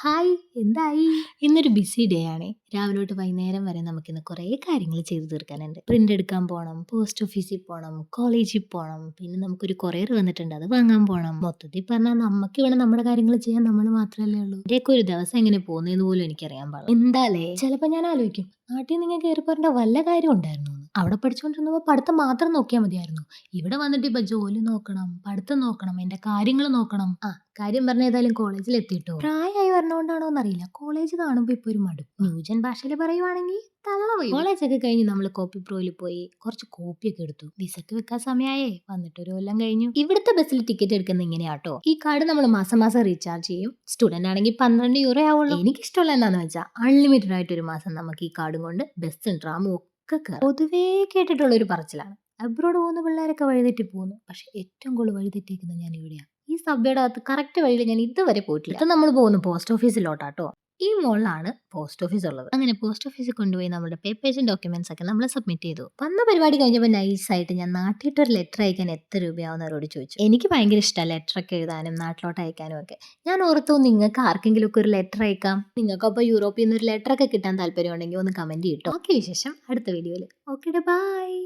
Hi എന്തായി? ഇന്നൊരു BC day ആണേ. രാവിലെ തൊട്ട് വൈകുന്നേരം വരെ നമുക്കിന്ന് കുറേ കാര്യങ്ങൾ ചെയ്തു തീർക്കാനുണ്ട്. പ്രിന്റ് എടുക്കാൻ പോണം, പോസ്റ്റ് ഓഫീസിൽ പോണം, കോളേജിൽ പോണം, പിന്നെ നമുക്കൊരു കൊറിയർ വന്നിട്ടുണ്ട് അത് വാങ്ങാൻ പോണം. മൊത്തത്തിൽ പറഞ്ഞാൽ നമുക്ക് വേണം നമ്മുടെ കാര്യങ്ങൾ ചെയ്യാൻ, നമ്മൾ മാത്രമല്ലേ ഉള്ളൂ. ഇവിടെയൊക്കെ ഒരു ദിവസം എങ്ങനെ പോകുന്നതെന്ന് പോലും എനിക്കറിയാൻ പാടില്ല. എന്താലേ ചിലപ്പോൾ ഞാൻ ആലോചിക്കും, നാട്ടിൽ നിങ്ങൾ കയറി പറഞ്ഞ വല്ല കാര്യം ഉണ്ടായിരുന്നു. അവിടെ പഠിച്ചുകൊണ്ടിരുന്നപ്പോൾ പഠിത്തം മാത്രം നോക്കിയാൽ മതിയായിരുന്നു. ഇവിടെ വന്നിട്ട് ഇപ്പൊ ജോലി നോക്കണം, പഠിത്തം നോക്കണം, എന്റെ കാര്യങ്ങൾ നോക്കണം. കാര്യം പറഞ്ഞ ഏതായാലും കോളേജിൽ എത്തിയിട്ടോ. പ്രായമായി വരണോണ്ടാണോ എന്നറിയില്ല, കോളേജ് കാണുമ്പോ ഇപ്പൊ ഒരു മടുപ്പ്. ന്യൂജൻ ഭാഷയിൽ പറയുവാണെങ്കിൽ തള്ളവയും. കോളേജൊക്കെ കഴിഞ്ഞ് നമ്മൾ കോപ്പി പ്രോയിൽ പോയി കുറച്ച് കോപ്പിയൊക്കെ എടുത്തു. വിസക്ക് വെക്കാൻ സമയമായേ, വന്നിട്ട് ഒരു കൊല്ലം കഴിഞ്ഞു. ഇവിടുത്തെ ബസ്സിൽ ടിക്കറ്റ് എടുക്കുന്ന ഇങ്ങനെയാട്ടോ. ഈ കാർഡ് നമ്മൾ മാസം മാസം റീചാർജ് ചെയ്യും. സ്റ്റുഡന്റ് ആണെങ്കിൽ 12 യൂറോ ആവുള്ളൂ. എനിക്കിഷ്ടമുള്ള എന്താന്ന് വെച്ചാൽ അൺലിമിറ്റഡ് ആയിട്ട് ഒരു മാസം നമുക്ക് ഈ കാർഡും കൊണ്ട് ബസ്സും ട്രാമും ഒക്കെ കയറാം. പൊതുവേ കേട്ടിട്ടുള്ള ഒരു പറച്ചിലാണ്, അബ്രോഡ് പോകുന്ന പിള്ളേരൊക്കെ വഴിതെറ്റി പോകുന്നു. പക്ഷെ ഏറ്റവും കൂടുതൽ വഴിതെറ്റിക്കുന്നത് ഞാൻ ഇവിടെയാണ്. ഈ സബ്വേയുടെ അകത്ത് കറക്റ്റ് വഴിയിൽ ഞാൻ ഇതുവരെ പോയിട്ടില്ല. ഇത് നമ്മൾ പോകുന്നു പോസ്റ്റ് ഓഫീസിലോട്ടാട്ടോ. ഈ മോളിലാണ് പോസ്റ്റ് ഓഫീസ് ഉള്ളത്. അങ്ങനെ പോസ്റ്റ് ഓഫീസിൽ കൊണ്ടുപോയി നമ്മുടെ പേപ്പേഴ്സും ഡോക്യുമെന്റ്സ് ഒക്കെ നമ്മൾ സബ്മിറ്റ് ചെയ്തു. വന്ന പരിപാടി കഴിഞ്ഞപ്പോൾ നൈസായിട്ട് ഞാൻ നാട്ടിലിട്ടൊരു ലെറ്റർ അയക്കാൻ എത്ര രൂപയാവുന്നവരോട് ചോദിച്ചു. എനിക്ക് ഭയങ്കര ഇഷ്ടമാണ് ലെറ്റർ ഒക്കെ എഴുതാനും നാട്ടിലോട്ട് അയക്കാനും ഒക്കെ. ഞാൻ ഓർത്തു നിങ്ങൾക്ക് ആർക്കെങ്കിലും ഒക്കെ ഒരു ലെറ്റർ അയക്കാം. നിങ്ങൾക്ക് അപ്പോൾ യൂറോപ്പിൽ നിന്ന് ഒരു ലെറ്റർ ഒക്കെ കിട്ടാൻ താല്പര്യം ഉണ്ടെങ്കിൽ ഒന്ന് കമന്റ് ചെയ്യട്ടോ. ഓക്കെ, വിശേഷം അടുത്ത വീഡിയോയിൽ. Okay, by.